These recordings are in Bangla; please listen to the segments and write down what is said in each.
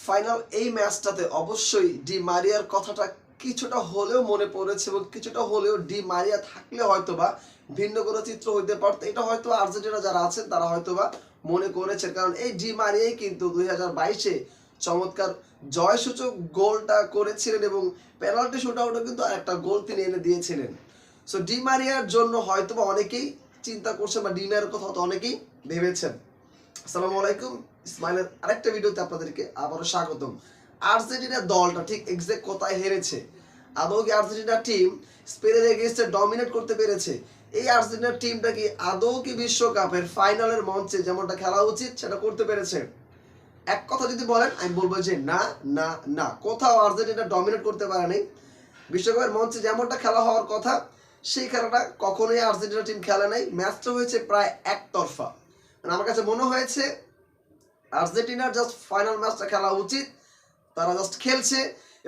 ফাইনাল এই ম্যাচটাতে অবশ্যই ডি মারিয়ার কথাটা কিছুটা হলেও মনে পড়েছে এবং কিছুটা হলেও ডি মারিয়া থাকলে হয়তোবা ভিন্ন কোনো চিত্র হইতে পারতো। এটা হয়তো আর্জেন্টিনা যারা আছেন তারা হয়তোবা মনে করেছেন, কারণ এই ডি মারিয়াই কিন্তু 2022-এ চমৎকার জয়সূচক গোলটা করেছিলেন এবং পেনাল্টি শুট আউটও কিন্তু একটা গোল তিনি এনে দিয়েছিলেন। সো ডি মারিয়ার জন্য হয়তোবা অনেকেই চিন্তা করছেন বা ডি মারিয়ার কথা হয়তো অনেকেই ভেবেছেন। আসসালামু আলাইকুম, ইসমাইলের আরেকটা ভিডিওতে আপনাদেরকে আবারও স্বাগতম। আর্জেন্টিনা দলটা ঠিক এক্সাক্ট কোথায় হেরেছে? আদৌ কি আর্জেন্টিনা টিম স্পেনের এগেইনস্টে ডমিনেট করতে পেরেছে? এই আর্জেন্টিনা টিমটা কি আদৌ কি বিশ্বকাপের ফাইনালের মঞ্চে যেমনটা খেলা উচিত সেটা করতে পেরেছে? এক কথা যদি বলেন আমি বলবো যে না না না, কোথাও আর্জেন্টিনা ডমিনেট করতে পারেনি। বিশ্বকাপের মঞ্চে যেমনটা খেলা হওয়ার কথা সেই খেলাটা কখনোই আর্জেন্টিনা টিম খেলে নাই। ম্যাচটা হয়েছে প্রায় একতরফা। আমার কাছে মনে হয়েছে আর্জেন্টিনার জাস্ট ফাইনাল ম্যাচটা খেলা উচিত, তারা জাস্ট খেলছে,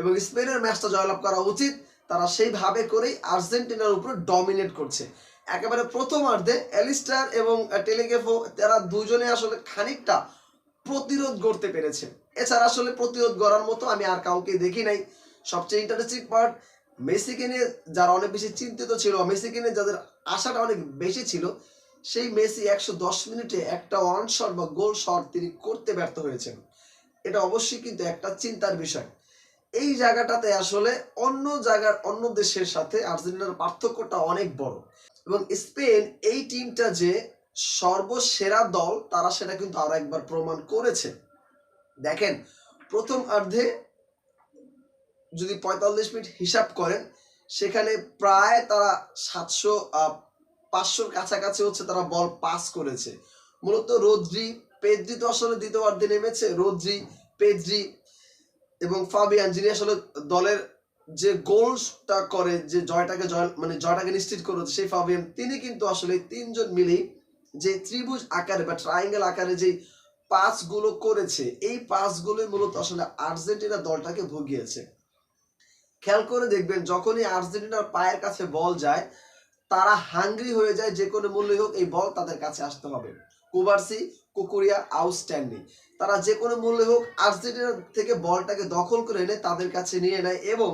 এবং স্পেনের ম্যাচটা জয়লাভ করা উচিত, তারা সেইভাবে করেই আর্জেন্টিনার উপর ডমিনেট করছে। একেবারে প্রথমার্ধে অ্যালিস্টার এবং টেলিগ্রাফো তারা দুজনে আসলে খানিকটা প্রতিরোধ গড়তে পেরেছে। এছাড়া আসলে প্রতিরোধ গড়ার মতো আমি আর কাউকে দেখি নাই। সবচেয়ে ইন্টারেস্টিং পার্ট, মেসিকে নিয়ে যারা অনেক বেশি চিন্তিত ছিল, মেসিকে নিয়ে যাদের আশাটা অনেক বেশি ছিল, সেই মেসি 110 মিনিটে একটা ওয়ান শট বা গোল শট তিনি করতে ব্যর্থ হয়েছেন। এটা অবশ্যই কিন্তু একটা চিন্তার বিষয়। এই জায়গাটাতে আসলে অন্য দেশের সাথে আর্জেন্টিনার পার্থক্যটা অনেক বড়, এবং স্পেন এই টিমটা যে সর্বসেরা দল তারা সেটা কিন্তু আরো একবার প্রমাণ করেছে। দেখেন, প্রথমার্ধে যদি 45 মিনিট হিসাব করেন সেখানে প্রায় তারা 500-র কাছাকাছি হচ্ছে তারা বল পাস করেছে। মূলত রদ্রি, পেদ্রি তো আসলে দ্বিতীয়ার্ধে নেমেছে, রদ্রি, পেদ্রি এবং ফাবিয়ান, যিনি আসলে দলের যে গোলটা করে, যে জয়টাকে নিশ্চিত করেছে সেই ফাবিয়ান, তিনি কিন্তু আসলে তিনজন মিলেই যে ত্রিভুজ আকারে বা ট্রায়াঙ্গেল আকারে যে পাসগুলো করেছে, এই পাসগুলোই মূলত আসলে আর্জেন্টিনা দলটাকে ভুগিয়েছে। খেয়াল করে দেখবেন, যখনই আর্জেন্টিনার পায়ের কাছে বল যায় তারা হাঙ্গ্রি হয়ে যায়, যে কোনো মূল্যই হোক এই বল তাদের কাছে আসতে হবে। কুবার্সি, কুকুরিয়া আউটস্ট্যান্ডিং, তারা যে কোনো মূল্যে হোক আর্জেন্টিনা থেকে বলটাকে দখল করে এনে তাদের কাছে নিয়ে নেয় এবং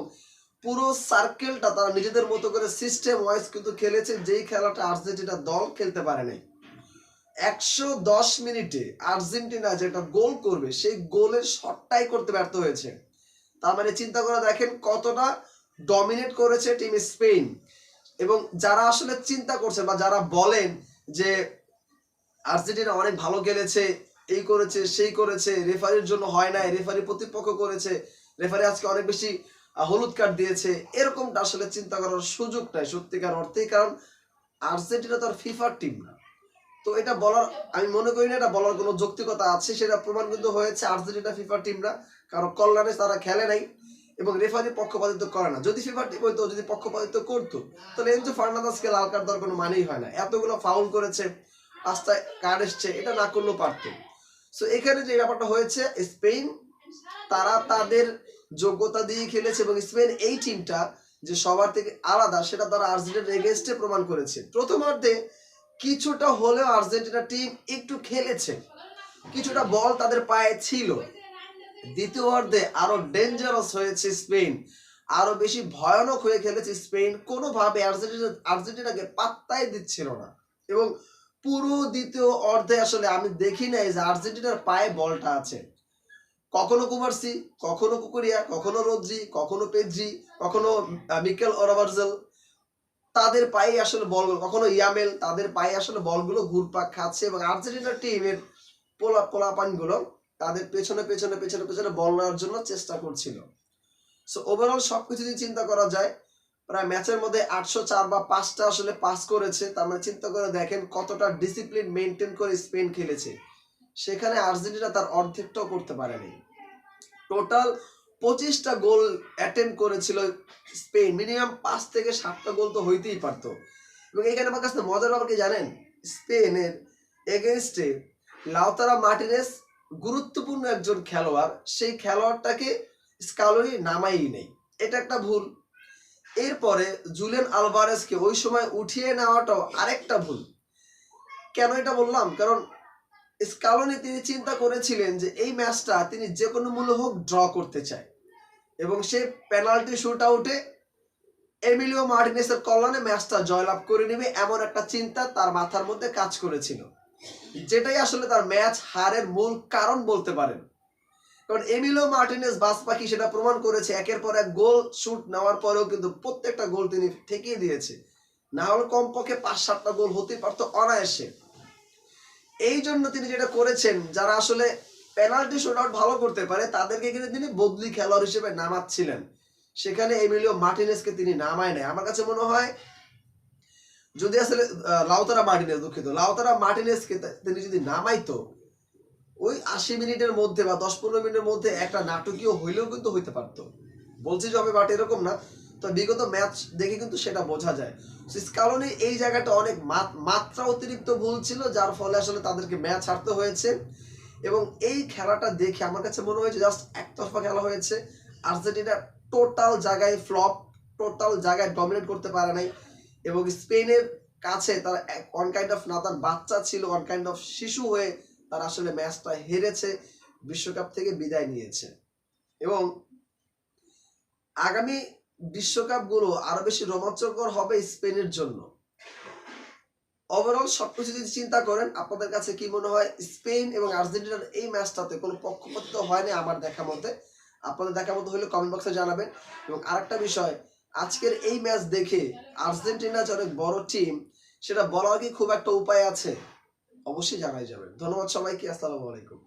পুরো সার্কেলটা তারা নিজেদের মতো করে সিস্টেম ওয়াইজ কিন্তু খেলেছে, যেই খেলাটা আর্জেন্টিনা দল খেলতে পারে নাই। 110 মিনিটে আর্জেন্টিনা যেটা গোল করবে সেই গোলের শটটাই করতে ব্যর্থ হয়েছে। তার মানে চিন্তা করে দেখেন কতটা ডমিনেট করেছে টিম স্পেন। এবং যারা আসলে চিন্তা করছে বা যারা বলেন যে আর্জেন্টিনা অনেক ভালো খেলেছে, এই করেছে সেই করেছে, রেফারির জন্য হয় নাই, রেফারি প্রতিপক্ষ করেছে, রেফারি আজকে অনেক বেশি হলুদ কার্ড দিয়েছে, এরকমটা আসলে চিন্তা করার সুযোগ নাই সত্যিকার অর্থেই। কারণ আর্জেন্টিনা তো আর ফিফার টিম না। তো এটা বলার, আমি মনে করি না এটা বলার কোনো যৌক্তিকতা আছে। সেটা প্রমাণ কিন্তু হয়েছে আর্জেন্টিনা ফিফার টিম না, কারণ কল্যাণে তারা খেলে নাই এবং রেফারি পক্ষপাতিত্ব করে না। যদি ফিফার টিম হইতো, যদি পক্ষপাতিত্ব করতো, তাহলে এনজো ফার্নান্দেজকে লাল কার্ড দেওয়ার কোনো মানেই হয় না। এতগুলো ফাউল করেছে, 5টা কার্ড এসছে, এটা না করলেও পারতো। সো এখানে যে ব্যাপারটা হয়েছে, স্পেন তারা তাদের যোগ্যতা দিয়ে খেলেছে এবং স্পেন এই টিমটা যে সবার থেকে আলাদা সেটা তারা আর্জেন্টিনার এগেইনস্টে প্রমাণ করেছে। প্রথমার্ধে কিছুটা হলেও আর্জেন্টিনা টিম একটু খেলেছে, কিছুটা বল তাদের পায়ে ছিল। দ্বিতীয়ার্ধে আরো ডেঞ্জারাস হয়েছে স্পেন, আরো বেশি ভয়ানক হয়ে খেলেছে স্পেন। কোনোভাবে আর্জেন্টিনাকে পাত্তাই দিচ্ছিল না এবং পুরো দ্বিতীয় অর্ধে আসলে আমি দেখি নাই যে আর্জেন্টিনার পায়ে বলটা আছে। কখনো কুবার্সি, কখনো কুকুরিয়া, কখনো রদ্রি, কখনো পেদ্রি, কখনো মিকেল ওরাবার্জেল, তাদের পায়ে আসলে বলগুলো, কখনো ইয়ামেল, তাদের পায়ে আসলে বলগুলো ঘুরপাক খাচ্ছে এবং আর্জেন্টিনার টিমের পোলাপানগুলো তাদের পেছনে পেছনে পেছনে পেছনে বল নেওয়ার জন্য চেষ্টা করছিল। সো ওভারঅল সবকিছু যদি চিন্তা করা যায়, প্রায় ম্যাচের মধ্যে 804 বা 5টা আসলে পাস করেছে। তার মানে চিন্তা করে দেখেন কতটা ডিসিপ্লিন মেনটেন করে স্পেন খেলেছে। সেখানে আর্জেন্টিনা তার অর্ধেকটাও করতে পারেনি। টোটাল 25টা গোল অ্যাটেম্প করেছিল স্পেন, মিনিমাম 5 থেকে 7টা গোল তো হইতেই পারতো। এবং এখানে আমার কাছে মজার ব্যাপার কি জানেন, স্পেনের এগেইনস্টে লাউতারো মার্টিনেজ গুরুত্বপূর্ণ একজন খেলোয়াড়, সেই খেলোয়াড়টাকে স্কালোনি নামাই নেই, এটা একটা ভুল। এরপরে জুলিয়ান আলভারেজকে ওই সময় উঠিয়ে নেওয়াটাও আরেকটা ভুল। কেন এটা বললাম? কারণ স্কালোনি তিনি চিন্তা করেছিলেন যে এই ম্যাচটা তিনি যে কোনো মূল্য হোক ড্র করতে চায় এবং সে পেনাল্টি শুট আউটে এমিলিও মার্টিনেসের কল্যাণে ম্যাচটা জয়লাভ করে নেবে এমন একটা চিন্তা তার মাথার মধ্যে কাজ করেছিল, যেটাই আসলে তার ম্যাচ হারের মূল কারণ বলতে পারেন। কারণ এমিলিও মার্টিনেস বাস পাখি সেটা প্রমাণ করেছে, একের পর এক গোল শুট নেওয়ার পরেও কিন্তু প্রত্যেকটা গোল তিনি ঠেকিয়ে দিয়েছে, না হলে কমপক্ষে 5-7টা গোল হতে পারতো অনায়াসে। এই জন্য তিনি যেটা করেছেন, যারা আসলে পেনাল্টি শুট আউট ভালো করতে পারে তাদেরকে কিন্তু তিনি বদলি খেলোয়াড় হিসেবে নামাচ্ছিলেন, সেখানে এমিলিও মার্টিনেসকে তিনি নামায় নেয়। আমার কাছে মনে হয় যদি আসলে লাউতারা মার্টিনেসকে তিনি যদি নামাইতো ওই 80 মিনিটের মধ্যে বা 10-15 মিনিটের মধ্যে একটা নাটকীয় হইলেও কিন্তু হইতে পারতো। বলছি যে হবে বাট এরকম না, তো বিগত ম্যাচ দেখে কিন্তু সেটা বোঝা যায়। স্কালোনি এই জায়গাটা অনেক মাত্রা অতিরিক্ত ভুল ছিল, যার ফলে আসলে তাদেরকে ম্যাচ হারতে হয়েছে। এবং এই খেলাটা দেখে আমার কাছে মনে হয়েছে জাস্ট একতরফা খেলা হয়েছে। আর্জেন্টিনা টোটাল জায়গায় ফ্লপ, টোটাল জায়গায় ডমিনেট করতে পারে নাই এবং স্পেনের কাছে তারা ওয়ান কাইন্ড অফ নাদান বাচ্চা ছিল, ওয়ান কাইন্ড অফ শিশু হয়ে তারা আসলে ম্যাচটা হেরেছে, বিশ্বকাপ থেকে বিদায় নিয়েছে। এবং আগামী বিশ্বকাপগুলো আরো বেশি রোমাঞ্চকর হবে স্পেনের জন্য। ওভারঅল সবকিছু যদি চিন্তা করেন, আপনাদের কাছে কি মনে হয় স্পেন এবং আর্জেন্টিনার এই ম্যাচটাতে কোনো পক্ষপাতিত্ব হয়নি আমার দেখা মতে? আপনাদের দেখা মতো হলে কমেন্ট বক্সে জানাবেন। এবং আরেকটা বিষয়, আজকের এই ম্যাচ দেখে আর্জেন্টিনা যে অনেক বড় টিম সেটা বলার কি খুব একটা উপায় আছে? অবশ্যই জানাই যাবেন। ধন্যবাদ সবাইকে, আসসালামু আলাইকুম।